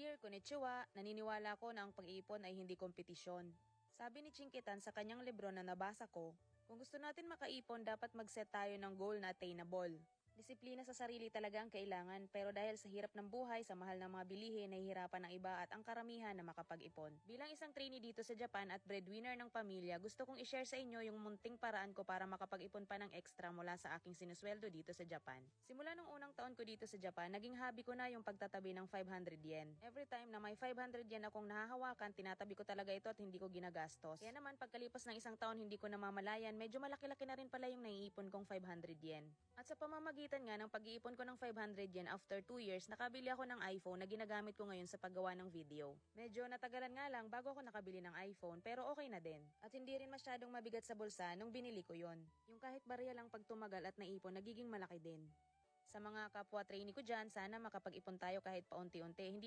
Dear Konnichiwa, naniniwala ko na ang pag-iipon ay hindi kompetisyon. Sabi ni Chinkitan sa kanyang libro na nabasa ko, kung gusto natin makaipon dapat mag-set tayo ng goal na attainable. Disiplina sa sarili talaga ang kailangan, pero dahil sa hirap ng buhay, sa mahal ng mga bilihin, nahihirapan ng iba at ang karamihan na makapag-ipon. Bilang isang trainee dito sa Japan at breadwinner ng pamilya, gusto kong i-share sa inyo yung munting paraan ko para makapag-ipon pa ng extra mula sa aking sinusweldo dito sa Japan. Simula nung unang taon ko dito sa Japan, naging hobby ko na yung pagtatabi ng 500 yen. Every time na may 500 yen akong nahahawakan, tinatabi ko talaga ito at hindi ko ginagastos. Kaya naman pagkalipas ng isang taon hindi ko namamalayan, medyo malaki-laki na rin pala yung naiipon kong 500 yen. At sa pamamagitan nga ng pag-iipon ko ng 500 yen after 2 years, nakabili ako ng iPhone na ginagamit ko ngayon sa paggawa ng video. Medyo natagalan nga lang bago ako nakabili ng iPhone, pero okay na din. At hindi rin masyadong mabigat sa bulsa nung binili ko yon. Yung kahit barya lang pag tumagal at naipon, nagiging malaki din. Sa mga kapwa trainee ko dyan, sana makapag-ipon tayo kahit paunti-unti. Hindi lang